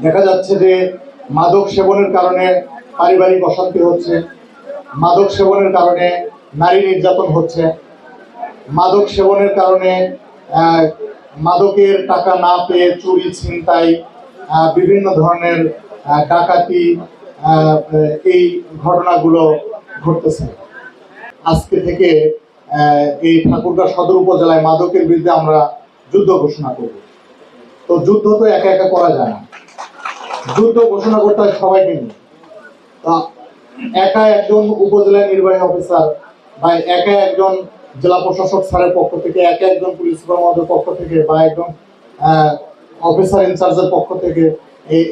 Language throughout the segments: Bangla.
দেখা যাচ্ছে যে মাদক সেবনের কারণে পারিবারিক অশান্তি হচ্ছে, মাদক সেবনের কারণে নারী নির্যাতন হচ্ছে, মাদক সেবনের কারণে মাদকের টাকা না পেয়ে চুরি ছিনতাই বিভিন্ন ধরনের ডাকাতি এই ঘটনাগুলো ঘটতেছে। আজকে থেকে এই ঠাকুরগাঁও সদর উপজেলায় মাদকের বিরুদ্ধে আমরা যুদ্ধ ঘোষণা করব। তো যুদ্ধ তো একা একা করা যায় না, যুদ্ধ ঘোষণা করতে হয় সবাইকে নিয়ে। একা একজন উপজেলা নির্বাহী অফিসার বা একা একজন জেলা প্রশাসক স্যারের পক্ষ থেকে, একা একজন পুলিশ সুপার মহোদয়ের পক্ষ থেকে বা একজন অফিসার ইনচার্জের পক্ষ থেকে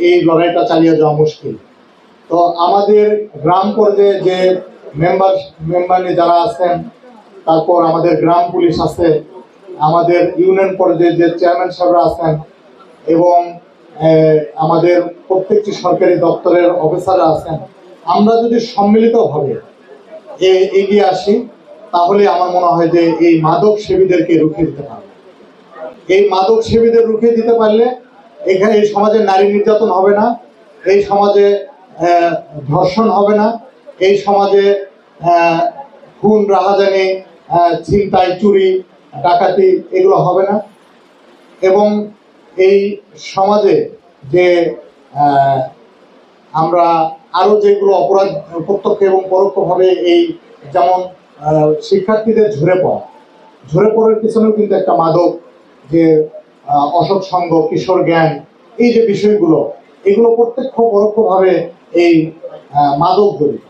এই লড়াইটা চালিয়ে যাওয়া মুশকিল। তো আমাদের গ্রাম পর্যায়ে যে মেম্বার যারা আছেন, তারপর আমাদের গ্রাম পুলিশ আছে, আমাদের ইউনিয়ন পর্যায়ে যে চেয়ারম্যান সাহেবরা আছেন এবং আমাদের প্রত্যেকটি সরকারি দপ্তরের অফিসাররা আছেন, আমরা যদি সম্মিলিতভাবে এগিয়ে আসি তাহলে আমার মনে হয় যে এই মাদক সেবীদেরকে রুখে দিতে পারবে। এই মাদক সেবীদের রুখে দিতে পারলে এখানে এই সমাজে নারী নির্যাতন হবে না, এই সমাজে ধর্ষণ হবে না, এই সমাজে খুন রাহাজানি ছিনতাই চুরি ডাকাতি এগুলো হবে না। এবং এই সমাজে যে আমরা আরো যেগুলো অপরাধ প্রত্যক্ষ এবং পরোক্ষভাবে এই যেমন শিক্ষার্থীদের ঝরে পড়ার পিছনেও কিন্তু একটা মাদক, যে অসৎ সঙ্গ, কিশোর জ্ঞান, এই যে বিষয়গুলো, এগুলো প্রত্যক্ষ পরোক্ষভাবে এই মাদক জড়িত।